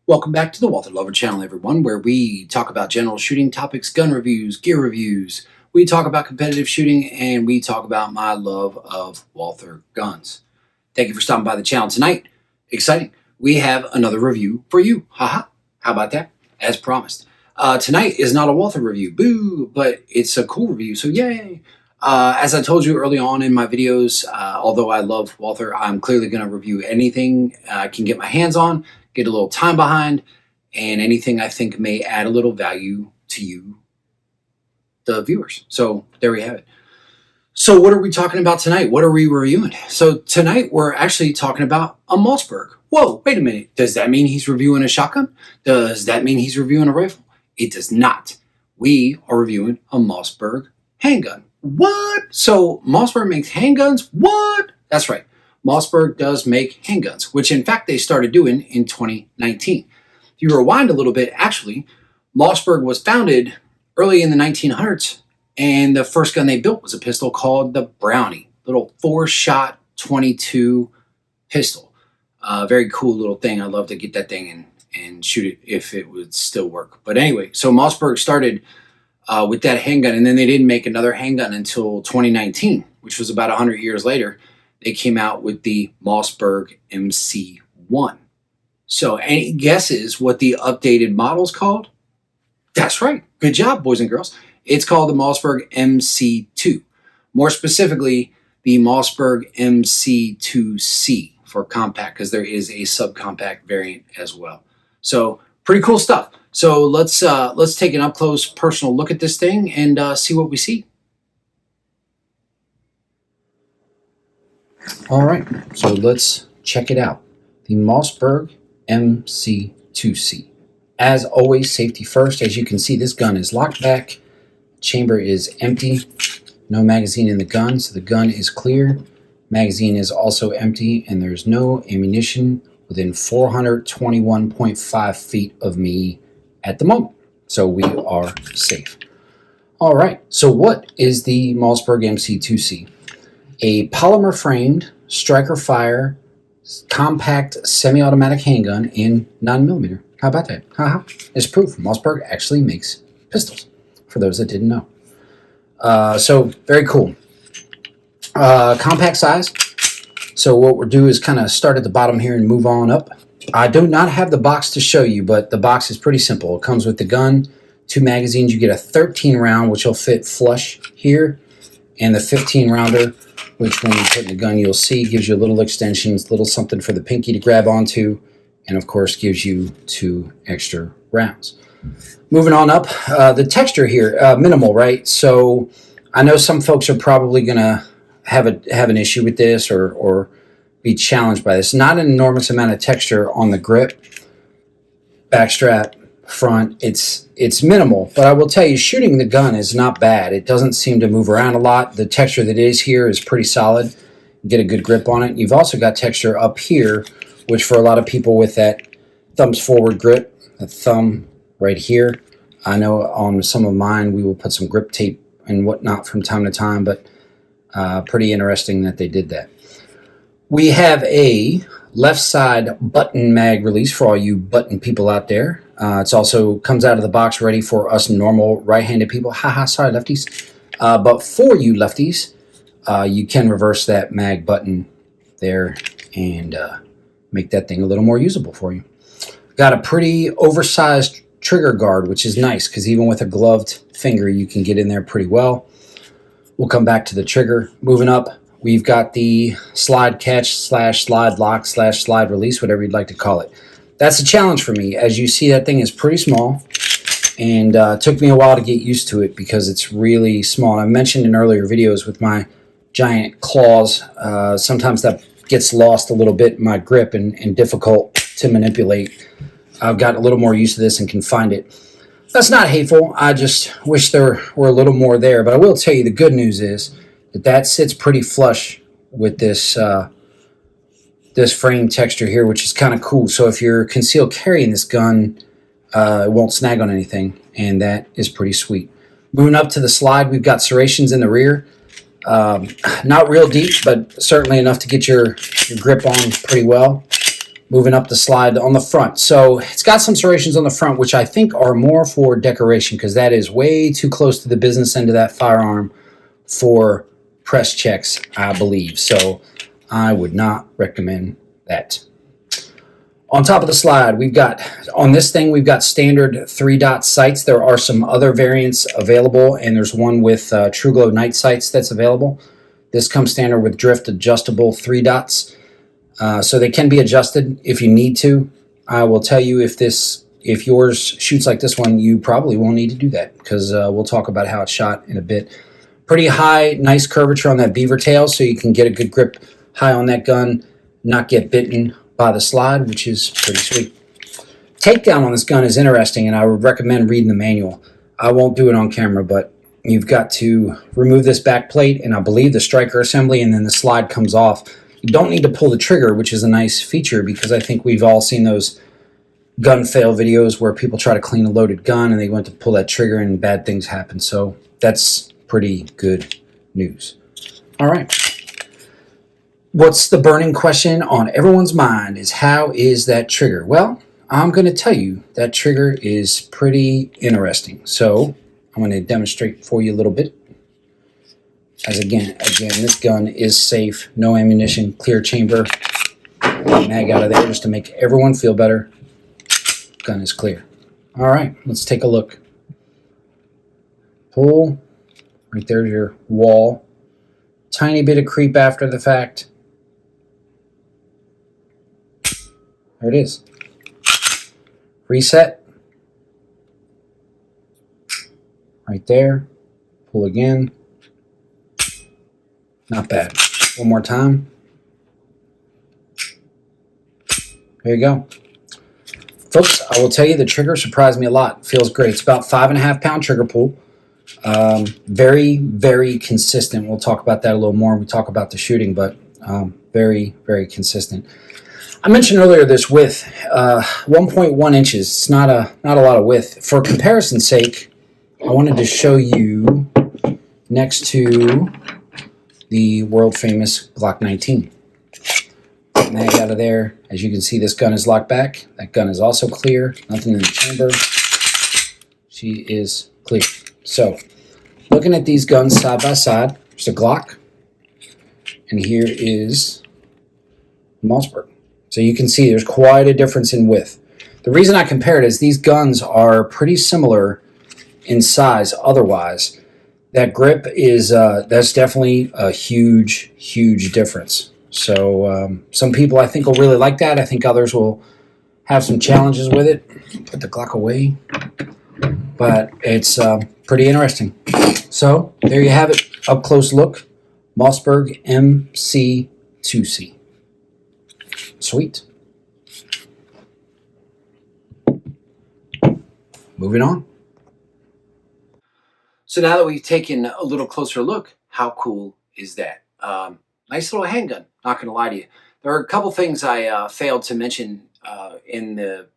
Welcome back to the Walther Lover channel, everyone, where we talk about general shooting topics, gun reviews, gear reviews. We talk about competitive shooting, and we talk about my love of Walther guns. Thank you for stopping by the channel tonight. Exciting. We have another review for you. Haha. How about that? As promised. Tonight is not a Walther review. Boo! But it's a cool review, so yay! As I told you early on in my videos, although I love Walther, I'm clearly going to review anything I can get my hands on, get a little time behind, and anything I think may add a little value to you, the viewers. So there we have it. So what are we talking about tonight? What are we reviewing? So tonight we're actually talking about a Mossberg. Whoa, wait a minute. Does that mean he's reviewing a shotgun? Does that mean he's reviewing a rifle? It does not. We are reviewing a Mossberg handgun. What? So Mossberg makes handguns? What? That's right. Mossberg does make handguns, which in fact they started doing in 2019. If you rewind a little bit, actually, Mossberg was founded early in the 1900s, and the first gun they built was a pistol called the Brownie, little 4-shot 22 pistol. Very cool little thing. I'd love to get that thing and shoot it if it would still work. But anyway, so Mossberg started with that handgun, and then they didn't make another handgun until 2019, which was about 100 years later. They came out with the Mossberg MC1. So any guesses what the updated model's called? That's right. Good job, boys and girls. It's called the Mossberg MC2. More specifically, the Mossberg MC2C for compact, because there is a subcompact variant as well. So pretty cool stuff. So let's take an up-close personal look at this thing and see what we see. All right, so let's check it out. The Mossberg MC2C. As always, safety first. As you can see, this gun is locked back. Chamber is empty. No magazine in the gun, so the gun is clear. Magazine is also empty, and there's no ammunition within 421.5 feet of me at the moment. So we are safe. All right, so what is the Mossberg MC2C? A polymer-framed striker fire compact semi-automatic handgun in 9mm. How about that? Haha. It's proof Mossberg actually makes pistols, for those that didn't know. So very cool. Compact size. So what we'll do is kind of start at the bottom here and move on up. I do not have the box to show you, but the box is pretty simple. It comes with the gun, 2 magazines. You get a 13 round, which will fit flush here, and the 15 rounder, which when you put in the gun, you'll see gives you a little extensions, little something for the pinky to grab onto, and of course gives you 2 extra rounds. Moving on up, the texture here, minimal, right? So I know some folks are probably going to have an issue with this or be challenged by this. Not an enormous amount of texture on the grip, backstrap, front. It's minimal, but I will tell you, shooting the gun is not bad. It doesn't seem to move around a lot. The texture that is here is pretty solid. You get a good grip on it. You've also got texture up here, which for a lot of people with that thumbs forward grip, the thumb right here. I know on some of mine we will put some grip tape and whatnot from time to time, but pretty interesting that they did that. We have a left side button mag release for all you button people out there. It's also comes out of the box ready for us normal right-handed people. Haha, sorry lefties. But for you lefties, you can reverse that mag button there and make that thing a little more usable for you. Got a pretty oversized trigger guard, which is nice because even with a gloved finger, you can get in there pretty well. We'll come back to the trigger. Moving up, we've got the slide catch / slide lock / slide release, whatever you'd like to call it. That's a challenge for me. As you see, that thing is pretty small, and it took me a while to get used to it because it's really small. And I mentioned in earlier videos with my giant claws, sometimes that gets lost a little bit in my grip and difficult to manipulate. I've got a little more used to this and can find it. That's not hateful. I just wish there were a little more there. But I will tell you the good news is that sits pretty flush with this this frame texture here, which is kind of cool. So if you're concealed carrying this gun, it won't snag on anything, and that is pretty sweet. Moving up to the slide, we've got serrations in the rear. Not real deep, but certainly enough to get your grip on pretty well. Moving up the slide on the front. So it's got some serrations on the front, which I think are more for decoration, because that is way too close to the business end of that firearm for press checks, I believe. So I would not recommend that. On top of the slide, we've got, on this thing, we've got standard 3-dot sights. There are some other variants available, and there's one with True Glow night sights that's available. This comes standard with drift adjustable 3 dots. So they can be adjusted if you need to. I will tell you, if yours shoots like this one, you probably won't need to do that, because we'll talk about how it's shot in a bit. Pretty high, nice curvature on that beaver tail, so you can get a good grip high on that gun, not get bitten by the slide, which is pretty sweet. Takedown on this gun is interesting, and I would recommend reading the manual. I won't do it on camera, but you've got to remove this back plate, and I believe the striker assembly, and then the slide comes off. You don't need to pull the trigger, which is a nice feature, because I think we've all seen those gun fail videos where people try to clean a loaded gun and they went to pull that trigger and bad things happen. So that's pretty good news. All right. What's the burning question on everyone's mind is, how is that trigger? Well, I'm going to tell you that trigger is pretty interesting. So I'm going to demonstrate for you a little bit. As again, this gun is safe, no ammunition, clear chamber. Mag out of there just to make everyone feel better. Gun is clear. All right, let's take a look. Pull. Right there's your wall. Tiny bit of creep after the fact. There it is. Reset. Right there. Pull again. Not bad. One more time. There you go. Folks, I will tell you, the trigger surprised me a lot. Feels great. It's about 5.5 pound trigger pull. Very, very consistent. We'll talk about that a little more when we talk about the shooting, but very, very consistent. I mentioned earlier this width, 1.1 inches. It's not a lot of width. For comparison's sake, I wanted to show you next to the world famous Glock 19. Mag out of there. As you can see, this gun is locked back. That gun is also clear. Nothing in the chamber. She is clear. So, looking at these guns side by side, there's a Glock, and here is Mossberg. So you can see there's quite a difference in width. The reason I compare it is these guns are pretty similar in size otherwise. That grip is, that's definitely a huge, huge difference. So some people I think will really like that. I think others will have some challenges with it. Put the Glock away. But it's pretty interesting. So there you have it. Up close look. Mossberg MC2C. Sweet. Moving on. So now that we've taken a little closer look, how cool is that? Nice little handgun, not going to lie to you. There are a couple things I failed to mention in the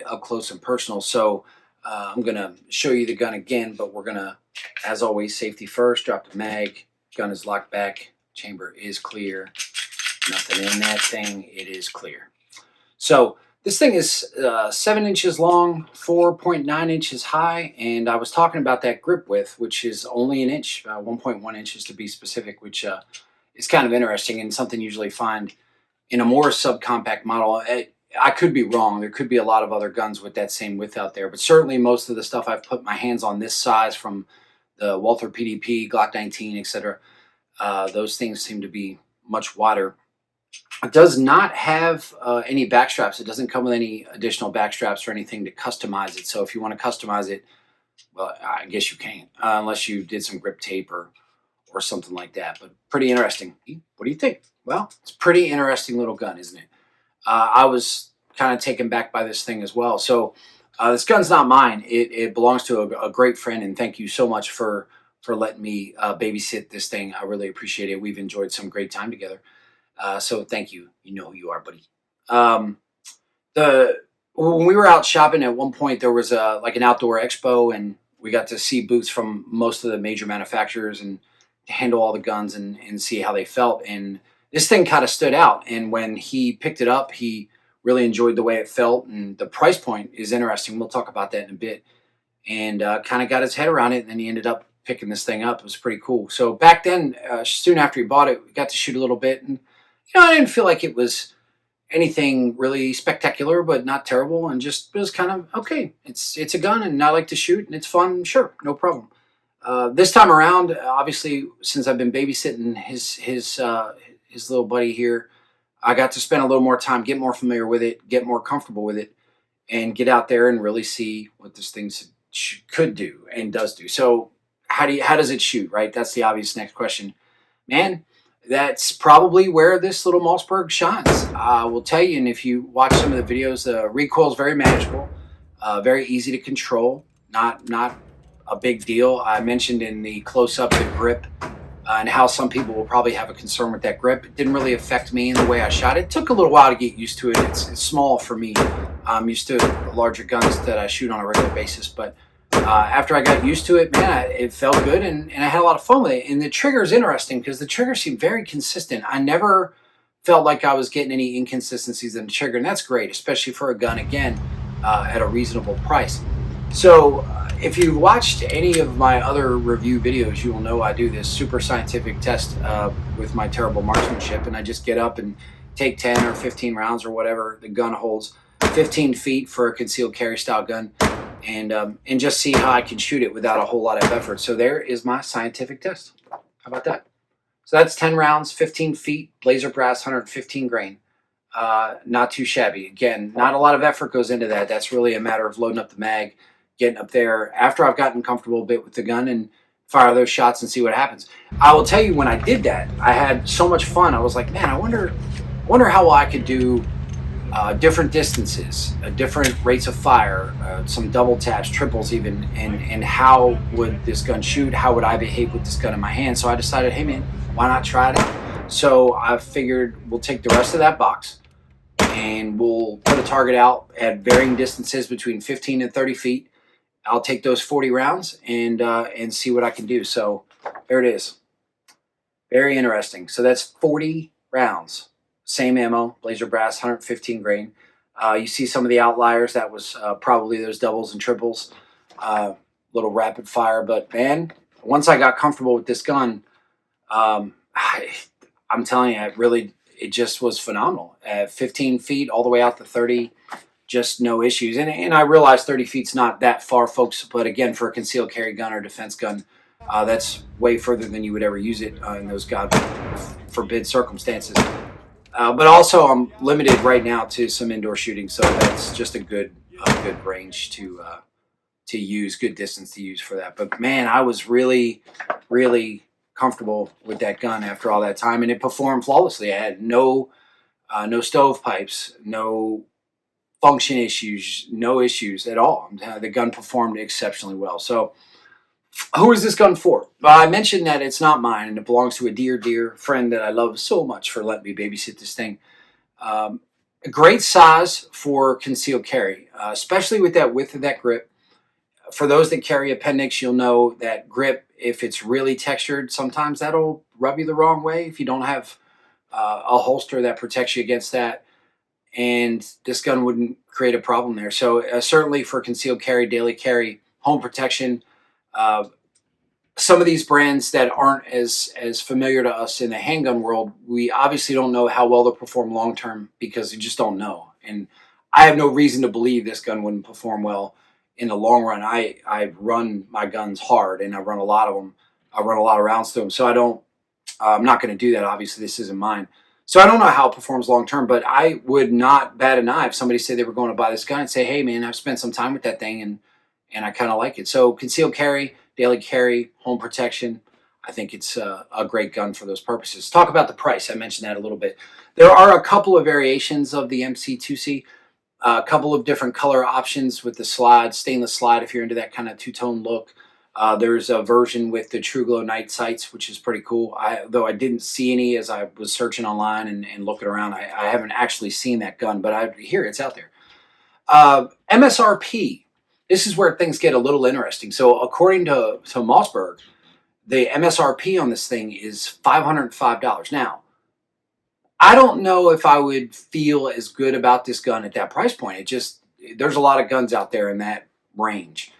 up close and personal. So I'm going to show you the gun again, but we're going to, as always, safety first. Drop the mag. Gun is locked back. Chamber is clear. Nothing in that thing. It is clear. So this thing is 7 inches long, 4.9 inches high, and I was talking about that grip width, which is only an inch, 1.1 inches to be specific, which is kind of interesting and something you usually find in a more subcompact model. I could be wrong. There could be a lot of other guns with that same width out there, but certainly most of the stuff I've put my hands on this size, from the Walther PDP, Glock 19, etc., those things seem to be much wider. It does not have any back straps. It doesn't come with any additional back straps or anything to customize it. So if you want to customize it, well, I guess you can, unless you did some grip tape or something like that. But pretty interesting. What do you think? Well, it's a pretty interesting little gun, isn't it? I was kind of taken back by this thing as well. So this gun's not mine. It belongs to a great friend, and thank you so much for letting me babysit this thing. I really appreciate it. We've enjoyed some great time together. So thank you. You know who you are, buddy. Um, the when we were out shopping at one point, there was a like an outdoor expo, and we got to see booths from most of the major manufacturers and handle all the guns and see how they felt. And this thing kind of stood out. And when he picked it up, he really enjoyed the way it felt, and the price point is interesting. We'll talk about that in a bit. And kind of got his head around it, and then he ended up picking this thing up. It was pretty cool. So back then, soon after he bought it, we got to shoot a little bit, and I didn't feel like it was anything really spectacular, but not terrible, and just it was kind of okay. It's a gun, and I like to shoot, and it's fun. Sure, no problem. This time around, obviously, since I've been babysitting his little buddy here, I got to spend a little more time, get more familiar with it, get more comfortable with it, and get out there and really see what this thing could do and does do. So, how does it shoot? Right, that's the obvious next question, man. That's probably where this little Mossberg shines. I will tell you, and if you watch some of the videos, the recoil is very manageable, very easy to control, not a big deal. I mentioned in the close-up the grip and how some people will probably have a concern with that grip. It didn't really affect me in the way I shot it. It took a little while to get used to it. It's small for me. I'm used to larger guns that I shoot on a regular basis, but after I got used to it, man, it felt good, and I had a lot of fun with it. And the trigger is interesting because the trigger seemed very consistent. I never felt like I was getting any inconsistencies in the trigger, and that's great, especially for a gun, again, at a reasonable price. So if you've watched any of my other review videos, you will know I do this super scientific test with my terrible marksmanship, and I just get up and take 10 or 15 rounds or whatever the gun holds, 15 feet for a concealed carry style gun, and just see how I can shoot it without a whole lot of effort. So there is my scientific test. How about that? So that's 10 rounds, 15 feet, blazer brass, 115 grain. Not too shabby. Again, not a lot of effort goes into that. That's really a matter of loading up the mag, getting up there after I've gotten comfortable a bit with the gun, and fire those shots and see what happens. I will tell you, when I did that, I had so much fun. I was like, man, I wonder how well I could do different distances, different rates of fire, some double taps, triples even, and how would this gun shoot? How would I behave with this gun in my hand? So I decided, hey man, why not try it out? So I figured we'll take the rest of that box and we'll put a target out at varying distances between 15 and 30 feet. I'll take those 40 rounds and see what I can do. So there it is. Very interesting. So that's 40 rounds. Same ammo, blazer brass, 115 grain. You see some of the outliers. That was probably those doubles and triples. Little rapid fire. But man, once I got comfortable with this gun, I'm telling you, it just was phenomenal. 15 feet all the way out to 30, just no issues. And I realize 30 feet's not that far, folks. But again, for a concealed carry gun or defense gun, that's way further than you would ever use it in those God forbid circumstances. But also, I'm limited right now to some indoor shooting, so that's just a good range to use, good distance to use for that. But man, I was really, really comfortable with that gun after all that time, and it performed flawlessly. I had no stovepipes, no function issues, no issues at all. The gun performed exceptionally well. So, who is this gun for? Well, I mentioned that it's not mine, and it belongs to a dear friend that I love so much for letting me babysit this thing. A great size for concealed carry, especially with that width of that grip. For those that carry appendix, you'll know that grip, if it's really textured, sometimes that'll rub you the wrong way if you don't have a holster that protects you against that. And this gun wouldn't create a problem there. So certainly for concealed carry, daily carry, home protection, some of these brands that aren't as familiar to us in the handgun world, we obviously don't know how well they'll perform long term because you just don't know. And I have no reason to believe this gun wouldn't perform well in the long run. I run my guns hard, and I run a lot of them. I run a lot of rounds through them, so I'm not going to do that. Obviously, this isn't mine. So I don't know how it performs long term, but I would not bat an eye if somebody said they were going to buy this gun and say, hey man, I've spent some time with that thing and I kind of like it. So concealed carry, daily carry, home protection, I think it's a great gun for those purposes. Talk about the price. I mentioned that a little bit. There are a couple of variations of the MC2C, a couple of different color options with the slide, stainless slide if you're into that kind of two-tone look. There's a version with the True Glow night sights, which is pretty cool. Though I didn't see any as I was searching online and looking around. I haven't actually seen that gun, but I hear it's out there. MSRP. This is where things get a little interesting. So according to Mossberg, the MSRP on this thing is $505. Now, I don't know if I would feel as good about this gun at that price point. There's a lot of guns out there in that range,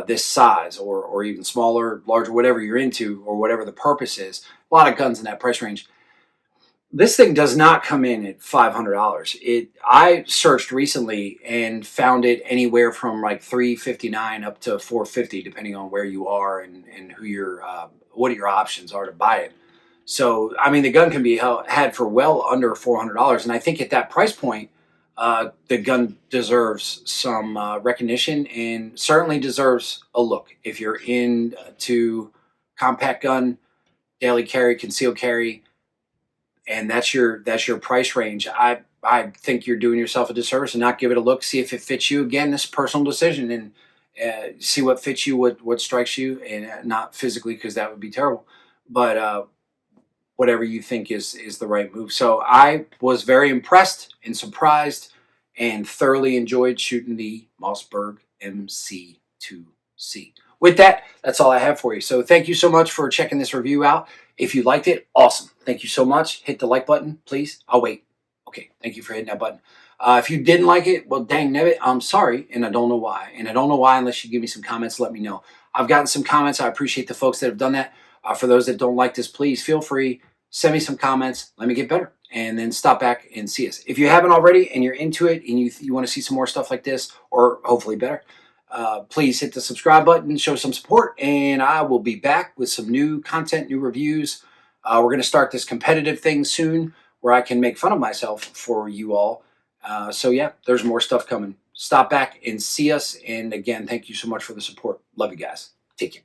this size, or even smaller, larger, whatever you're into, or whatever the purpose is. A lot of guns in that price range. This thing does not come in at $500. I searched recently and found it anywhere from like $359 up to $450, depending on where you are and who what your options are to buy it. So, I mean, the gun can be had for well under $400, and I think at that price point, the gun deserves some recognition and certainly deserves a look. If you're into compact gun, daily carry, concealed carry, and that's your price range, I think you're doing yourself a disservice and not give it a look. See if it fits you. Again, this is a personal decision, and see what fits you, what strikes you, and not physically, because that would be terrible. But whatever you think is the right move. So I was very impressed and surprised and thoroughly enjoyed shooting the Mossberg MC2C. With that, that's all I have for you. So thank you so much for checking this review out. If you liked it, awesome. Thank you so much. Hit the like button, please. I'll wait. Okay, thank you for hitting that button. If you didn't like it, well, dang nabbit, I'm sorry, and I don't know why. And I don't know why unless you give me some comments, let me know. I've gotten some comments. I appreciate the folks that have done that. For those that don't like this, please feel free. Send me some comments. Let me get better. And then stop back and see us. If you haven't already and you're into it and you want to see some more stuff like this, or hopefully better, please hit the subscribe button, show some support, and I will be back with some new content, new reviews. We're going to start this competitive thing soon where I can make fun of myself for you all. So yeah, there's more stuff coming. Stop back and see us. And again, thank you so much for the support. Love you guys. Take care.